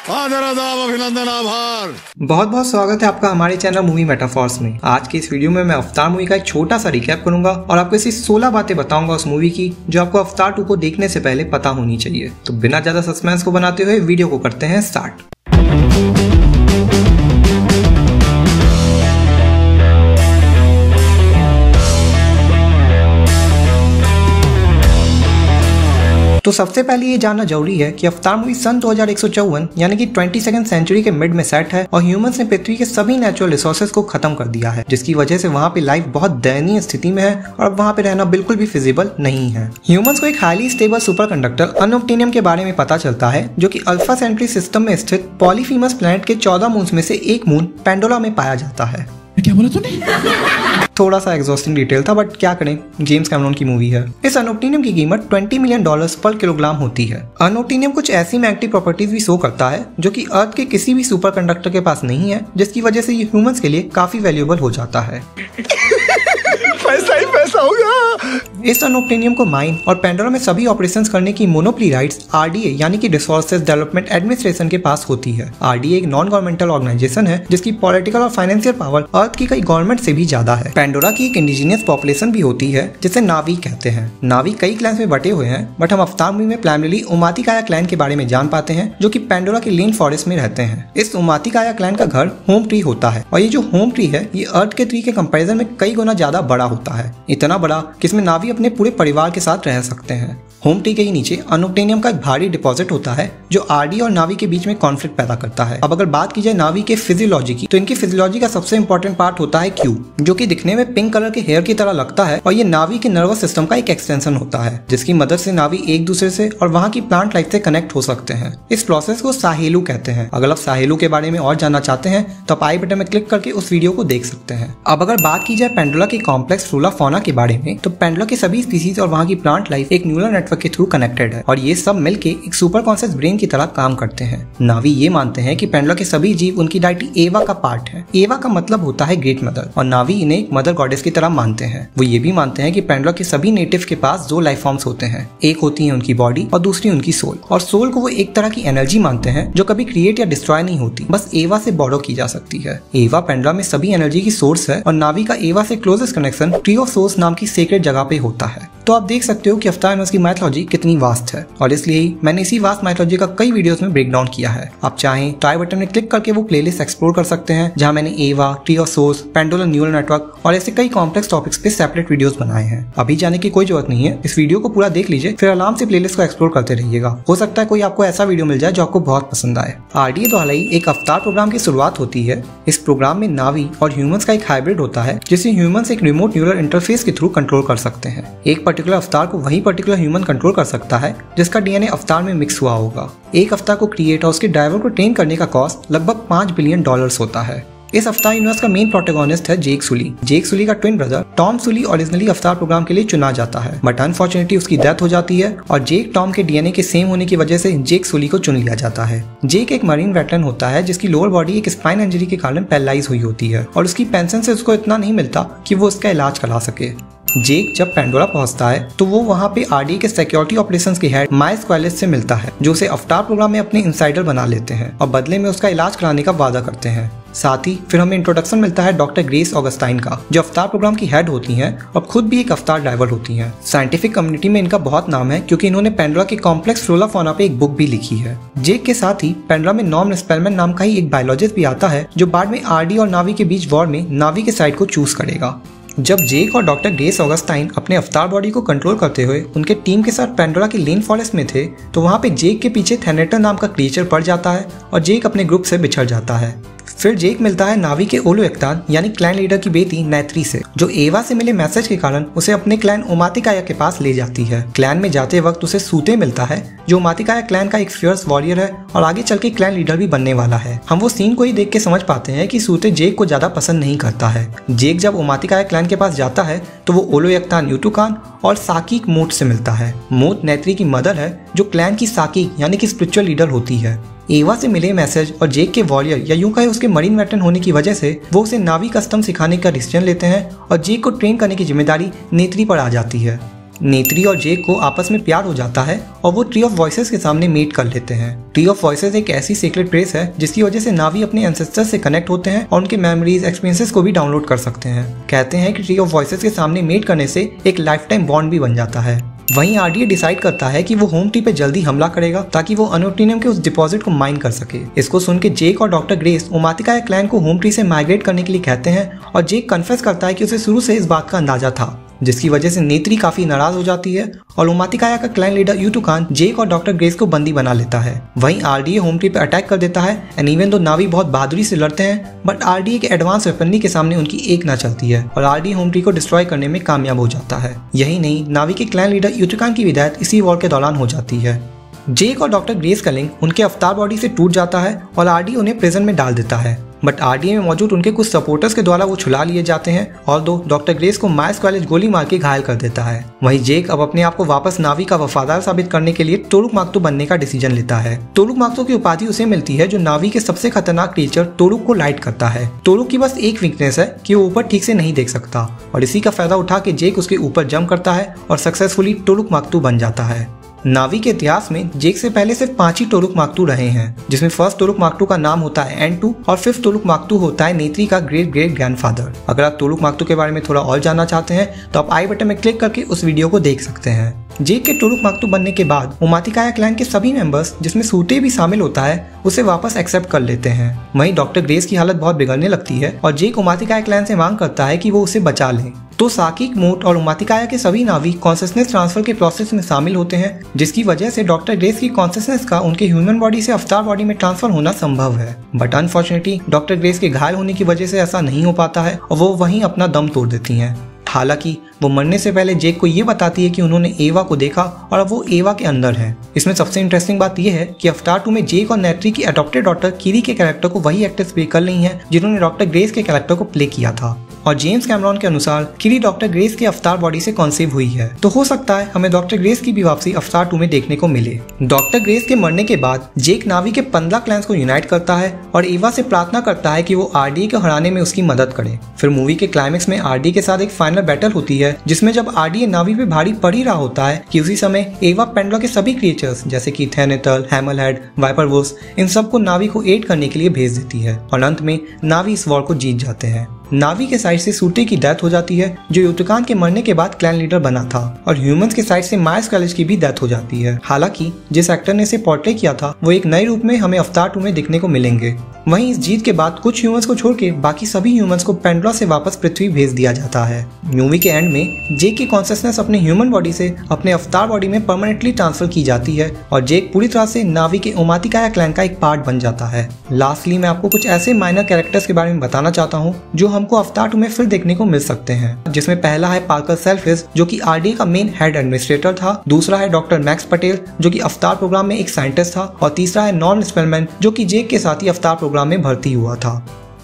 अभिनंदन, आभार। बहुत बहुत स्वागत है आपका हमारे चैनल मूवी मेटाफॉर्स में। आज की इस वीडियो में मैं अवतार मूवी का एक छोटा सा रिकैप करूंगा और आपको ऐसी 16 बातें बताऊंगा उस मूवी की जो आपको अवतार 2 को देखने से पहले पता होनी चाहिए। तो बिना ज्यादा सस्पेंस को बनाते हुए वीडियो को करते हैं स्टार्ट। तो सबसे पहले ये जानना जरूरी है कि अवतार मूवी सन 2154 यानी कि 22nd सेंचुरी के मिड में सेट है और ह्यूमंस ने पृथ्वी के सभी नेचुरल रिसोर्सेज को खत्म कर दिया है, जिसकी वजह से वहाँ पे लाइफ बहुत दयनीय स्थिति में है और अब वहाँ पे रहना बिल्कुल भी फिजिबल नहीं है। ह्यूमंस को एक हाईली स्टेबल सुपर कंडक्टर अनोप्टिनियम के बारे में पता चलता है, जो कि अल्फा सेंट्री सिस्टम में स्थित पॉलीफीमस प्लैनेट के 14 मून्स में से एक मून पेंडोला में पाया जाता है। क्या बोला तूने? थोड़ा सा एग्जॉस्टिंग डिटेल था, बट क्या करें, जेम्स कैमरॉन की मूवी है। इस अनोप्टिनियम की कीमत $20 मिलियन पर किलोग्राम होती है। अनोप्टिनियम कुछ ऐसी मैग्नेटिक प्रॉपर्टीज भी शो करता है जो कि अर्थ के किसी भी सुपर कंडक्टर के पास नहीं है, जिसकी वजह से ये ह्यूमंस के लिए काफी वैल्यूएबल हो जाता है। पैसा ही पैसा होगा। इस अनोप्टिनियम को माइन और पेंडोला में सभी ऑपरेशंस करने की मोनोपोली राइट्स आरडीए यानी कि रिसोर्सेज डेवलपमेंट एडमिनिस्ट्रेशन के पास होती है। आरडीए एक नॉन गवर्नमेंटल ऑर्गेनाइजेशन है जिसकी पॉलिटिकल और फाइनेंशियल पावर अर्थ की कई गवर्नमेंट से भी ज्यादा है। पेंडोला की एक इंडिजिनियस पॉपुलेशन भी होती है जिसे नावी कहते हैं। नावी कई क्लैंस में बटे हुए हैं, बट हम अवतार मूवी में प्राइमरीली उमातिकाया क्लैन के बारे में जान पाते हैं, जो कि पेंडोला के लेन फॉरेस्ट में रहते हैं। इस उमातिकाया क्लैन का घर होम ट्री होता है और ये जो होम ट्री है ये अर्थ के ट्री के कंपैरिजन में कई गुना ज्यादा बड़ा होता है, इतना बड़ा कि इसमें नावी अपने पूरे परिवार के साथ रह सकते हैं। होम ट्री के ही नीचे अनोप्टिनियम का एक भारी डिपॉजिट होता है जो आरडी और नावी के बीच में कॉन्फ्लिक्ट पैदा करता है। अब अगर बात की जाए नावी के फिजियोलॉजी की, तो इनकी फिजियोलॉजी का सबसे इंपॉर्टेंट पार्ट होता है क्यू, जो कि दिखने में पिंक कलर के हेयर की तरह लगता है और ये नावी के नर्वस सिस्टम का एक एक्सटेंशन होता है, जिसकी मदद से नावी एक दूसरे से और वहाँ की प्लांट लाइफ से कनेक्ट हो सकते हैं। इस प्रोसेस को साहेलू कहते हैं। अगर आप साहेलू के बारे में और जानना चाहते हैं तो आप आई बटन में क्लिक करके उस वीडियो को देख सकते हैं। अब अगर बात की जाए पेंडोला की कॉम्प्लेक्स फ्लोरा फौना के बारे में, तो पेंडोला के सभी स्पीसीज और वहाँ की प्लांट लाइफ एक न्यूरल नेटवर्क के थ्रू कनेक्टेड है और ये सब मिलके एक सुपर कॉन्शियस ब्रेन की तरह काम करते हैं। नावी ये मानते हैं कि पेंडोला के सभी जीव उनकी डायटी एवा का पार्ट है। एवा का मतलब होता है ग्रेट मदर और नावी इन्हें एक मदर गॉडेस की तरह मानते हैं। वो ये भी मानते हैं कि पेंडोला के सभी नेटिव के पास 2 लाइफ फॉर्म्स होते हैं, एक होती है उनकी बॉडी और दूसरी उनकी सोल। और सोल को वो एक तरह की एनर्जी मानते हैं जो कभी क्रिएट या डिस्ट्रॉय नहीं होती, बस एवा से बोरो की जा सकती है। एवा पेंडोला में सभी एनर्जी की सोर्स है और नावी का एवा से closest connection tree of source नाम की सीक्रेट जगह पे होता है। तो आप देख सकते हो कि अवतार यूनिवर्स की मैथोलॉजी कितनी वास्ट है और इसलिए ही मैंने इसी वास्ट मैथोलॉजी का कई वीडियोस में ब्रेक डाउन किया है। आप चाहें तो आई बटन में क्लिक करके वो प्लेलिस्ट एक्सप्लोर कर सकते हैं, जहां मैंने एवा, ट्री ऑफ सोर्स, पेंडोला न्यूरल नेटवर्क और ऐसे कई कॉम्प्लेक्स टॉपिक्स पे सेपरेट वीडियोस बनाए हैं। अभी जाने की कोई जरूरत नहीं है, इस वीडियो को पूरा देख लीजिए, फिर आराम से प्लेलिस्ट को एक्सप्लोर करते रहिएगा। हो सकता है कोई आपको ऐसा वीडियो मिल जाए जो आपको बहुत पसंद आए। आरडीए द्वारा ही एक अवतार प्रोग्राम की शुरुआत होती है। इस प्रोग्राम में नावी और ह्यूमंस का एक हाइब्रिड होता है, जिसे ह्यूमंस एक रिमोट न्यूरल इंटरफेस के थ्रू कंट्रोल कर सकते हैं। एक पर्टिकुलर अवतार को वही पर्टिकुलर ह्यूमन कंट्रोल कर सकता है जिसका डीएनए अवतार में मिक्स हुआ होगा। एक अवतार को क्रिएट और उसके ड्राइवर को ट्रेन करने का कॉस्ट लगभग $5 बिलियन होता है। इस अवतार यूनिवर्स का मेन प्रोटैगनिस्ट है जेक सुली। जेक सुली का ट्विन ब्रदर टॉम सुली ओरिजिनली अवतार प्रोग्राम के लिए चुना जाता है, बट अनफॉर्चुनेटली उसकी डेथ हो जाती है और जेक टॉम के डीएनए के सेम होने की वजह से जेक सुली को चुन लिया जाता है। जेक एक मरीन वेटरन होता है जिसकी लोअर बॉडी एक स्पाइन इंजरी के कारण पैरालाइज हुई होती है और उसकी पेंशन से उसको इतना नहीं मिलता कि वो उसका इलाज करा सके। जेक जब पेंडोला पहुंचता है तो वो वहाँ पे आरडीए के सिक्योरिटी ऑपरेशंस के हेड माइल्स क्वालिस से मिलता है, जो उसे अवतार प्रोग्राम में अपने इनसाइडर बना लेते हैं और बदले में उसका इलाज कराने का वादा करते हैं। साथ ही फिर हमें इंट्रोडक्शन मिलता है डॉक्टर ग्रेस ऑगस्टाइन का, जो अवतार प्रोग्राम की हेड होती हैं और खुद भी एक अवतार ड्राइवर होती हैं। साइंटिफिक कम्युनिटी में इनका बहुत नाम है क्योंकि इन्होंने पेंडोला के कॉम्प्लेक्स फ्लोरा फौना पे एक बुक भी लिखी है। जेक के साथ ही पेंडोला में नॉर्मन स्पेलमैन नाम का ही एक बायोलॉजिस्ट भी आता है, जो बाद में आरडी और नावी के बीच वॉर में नावी के साइड को चूज करेगा। जब जेक और डॉक्टर ग्रेस ऑगस्टाइन अपने अवतार बॉडी को कंट्रोल करते हुए उनके टीम के साथ पेंडोला के लेन फॉरेस्ट में थे, तो वहाँ पे जेक के पीछे थेनेटर नाम का क्रिएचर पड़ जाता है और जेक अपने ग्रुप से बिछड़ जाता है। फिर जेक मिलता है नावी के ओलो एक्तान यानी क्लैन लीडर की बेटी नैत्री से, जो एवा से मिले मैसेज के कारण उसे अपने क्लैन उमातिकाया के पास ले जाती है। क्लैन में जाते वक्त उसे सूते मिलता है, जो उमातिकाया क्लैन का एक फियर्स वॉरियर है और आगे चल के क्लैन लीडर भी बनने वाला है। हम वो सीन को ही देख के समझ पाते हैं कि सूते जेक को ज्यादा पसंद नहीं करता है। जेक जब उमातिकाया क्लैन के पास जाता है तो वो ओलो एक्तान यूटुकान और साकीक मोट से मिलता है। मोट नैत्री की मदर है, जो क्लैन की साकीक यानी कि स्पिरिचुअल लीडर होती है। एवा से मिले मैसेज और जेक के वॉरियर या यूं कहे उसके मरीन वेटरन होने की वजह से वो उसे नावी कस्टम सिखाने का डिसीजन लेते हैं और जेक को ट्रेन करने की जिम्मेदारी नेत्री पर आ जाती है। नेत्री और जेक को आपस में प्यार हो जाता है और वो ट्री ऑफ वॉइसेस के सामने मीट कर लेते हैं। ट्री ऑफ वॉइसेस एक ऐसी सीक्रेट प्लेस है जिसकी वजह से नावी अपने एंसेस्टर्स से कनेक्ट होते हैं और उनके मेमोरीज एक्सपीरियंसेस को भी डाउनलोड कर सकते हैं। कहते हैं कि ट्री ऑफ वॉइसेस के सामने मीट करने से एक लाइफ टाइम बॉन्ड भी बन जाता है। वहीं आरडीए डिसाइड करता है कि वो होम ट्री पे जल्दी हमला करेगा ताकि वो अनोटिनियम के उस डिपॉजिट को माइन कर सके। इसको सुन के जेक और डॉक्टर ग्रेस उमातिकाया क्लैन को होम ट्री से माइग्रेट करने के लिए कहते हैं और जेक कन्फेस करता है कि उसे शुरू से इस बात का अंदाजा था, जिसकी वजह से नेत्री काफी नाराज हो जाती है और उमातिकाया का क्लैन लीडर यूटुकान जेक और डॉक्टर ग्रेस को बंदी बना लेता है। वहीं आरडीए होम ट्री पे अटैक कर देता है एंड इवन दो नावी बहुत बहादुरी से लड़ते हैं बट आरडीए के एडवांस वेपनरी के सामने उनकी एक ना चलती है और आरडीए होम ट्री को डिस्ट्रॉय करने में कामयाब हो जाता है। यही नहीं, नावी के क्लैन लीडर यूटुकान की विदायत इसी वॉर के दौरान हो जाती है। जेक और डॉक्टर ग्रेस का लिंक उनके अवतार बॉडी से टूट जाता है और आरडीए उन्हें प्रिजन में डाल देता है बट आरडीए में मौजूद उनके कुछ सपोर्टर्स के द्वारा वो छुड़ा लिए जाते हैं और डॉक्टर ग्रेस को माइस कॉलेज गोली मार के घायल कर देता है। वहीं जेक अब अपने आप को वापस नावी का वफादार साबित करने के लिए टोरुक माक्तू बनने का डिसीजन लेता है। टोरुक माक्तू की उपाधि उसे मिलती है जो नावी के सबसे खतरनाक क्रीचर टोरुक को लाइट करता है। टोरुक की बस एक वीकनेस है कि वो ऊपर ठीक से नहीं देख सकता और इसी का फायदा उठा के जेक उसके ऊपर जंप करता है और सक्सेसफुली टोरुक माक्तू बन जाता है। नावी के इतिहास में जेक से पहले सिर्फ 5 ही टोरुक माक्तू रहे हैं, जिसमें फर्स्ट टोरुक माक्तू का नाम होता है N2 और फिफ्थ टोरुक माक्तू होता है नेत्री का ग्रेट ग्रेट ग्रैंडफादर। अगर आप टोरुक माक्तू के बारे में थोड़ा और जानना चाहते हैं तो आप आई बटन में क्लिक करके उस वीडियो को देख सकते हैं। जेक के टोरुक माक्तू बनने के बाद उमातिकाया क्लैन के सभी मेंबर्स, जिसमें सूटे भी शामिल होता है, उसे वापस एक्सेप्ट कर लेते हैं। वहीं डॉक्टर ग्रेस की हालत बहुत बिगड़ने लगती है और जेक उमातिकाया क्लैन से मांग करता है कि वो उसे बचा ले। तो साकिक, मोट और उमातिकाया के सभी नावी कॉन्शियसनेस ट्रांसफर के प्रोसेस में शामिल होते हैं, जिसकी वजह से डॉक्टर ग्रेस की कॉन्शियसनेस का उनके ह्यूमन बॉडी से अवतार बॉडी में ट्रांसफर होना संभव है। बट अनफॉर्चुनेटली डॉक्टर ग्रेस के घायल होने की वजह से ऐसा नहीं हो पाता है और वो वहीं अपना दम तोड़ देती हैं। हालांकि वो मरने से पहले जेक को ये बताती है कि उन्होंने एवा को देखा और अब वो एवा के अंदर है। इसमें सबसे इंटरेस्टिंग बात यह है कि अवतार 2 में जेक और नेत्री की अडॉप्टेड डॉटर किरी के कैरेक्टर को वही एक्ट्रेस प्ले कर रही हैं जिन्होंने डॉक्टर ग्रेस के कैरेक्टर को प्ले किया था और जेम्स कैमरॉन के अनुसार किरी डॉक्टर ग्रेस के अवतार बॉडी से कॉन्सीव हुई है। तो हो सकता है हमें डॉक्टर ग्रेस की भी वापसी अवतार 2 में देखने को मिले। डॉक्टर ग्रेस के मरने के बाद जेक नावी के 15 क्लैंस को यूनाइट करता है और एवा से प्रार्थना करता है कि वो आरडीए को हराने में उसकी मदद करे। फिर मूवी के क्लाइमेक्स में आरडीए के साथ एक फाइनल बैटल होती है जिसमें जब आरडीए नावी पे भारी पड़ ही रहा होता है कि उसी समय एवा पेंडुला के सभी क्रिएचर्स जैसे कि थेनेटल, हैमलहेड, वाइपर वुल्व्स, इन सबको नावी को एड करने के लिए भेज देती है और अंत में नावी इस वॉर को जीत जाते हैं। नावी के साइड से सूटे की डेथ हो जाती है जो यूटुकान के मरने के बाद क्लैन लीडर बना था और ह्यूमंस के साइड से माइस कॉलेज की भी डेथ हो जाती है। हालांकि जिस एक्टर ने इसे पोर्ट्रे किया था वो एक नए रूप में हमें अवतार 2 में दिखने को मिलेंगे। वहीं इस जीत के बाद कुछ ह्यूमंस को छोड़ के बाकी सभी ह्यूमंस को पेंडुला से वापस पृथ्वी भेज दिया जाता है। मूवी के एंड में जेक की कॉन्शियसनेस अपने ह्यूमन बॉडी से अपने अवतार बॉडी में परमानेंटली ट्रांसफर की जाती है और जेक पूरी तरह से नावी के उमातिकाया क्लैन का एक पार्ट बन जाता है। लास्टली मैं आपको कुछ ऐसे माइनर कैरेक्टर्स के बारे में बताना चाहता हूँ जो हमको अवतार 2 में फिर देखने को मिल सकते हैं, जिसमें पहला है पार्कर सेल्फिश जो कि आरडीए का मेन हेड एडमिनिस्ट्रेटर था, दूसरा है डॉक्टर मैक्स पटेल जो कि अवतार प्रोग्राम में एक साइंटिस्ट था और तीसरा है नॉर्मन स्पेलमैन जो कि जेक के साथ ही अवतार प्रोग्राम में भर्ती हुआ था।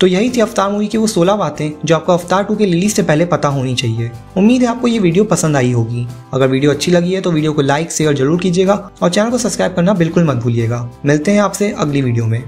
तो यही थी अवतार मूवी की वो 16 बातें जो आपको अवतार 2 के रिलीज से पहले पता होनी चाहिए। उम्मीद है आपको ये वीडियो पसंद आई होगी। अगर वीडियो अच्छी लगी है तो वीडियो को लाइक शेयर जरूर कीजिएगा और चैनल को सब्सक्राइब करना बिल्कुल मत भूलिएगा। मिलते हैं आपसे अगली वीडियो में।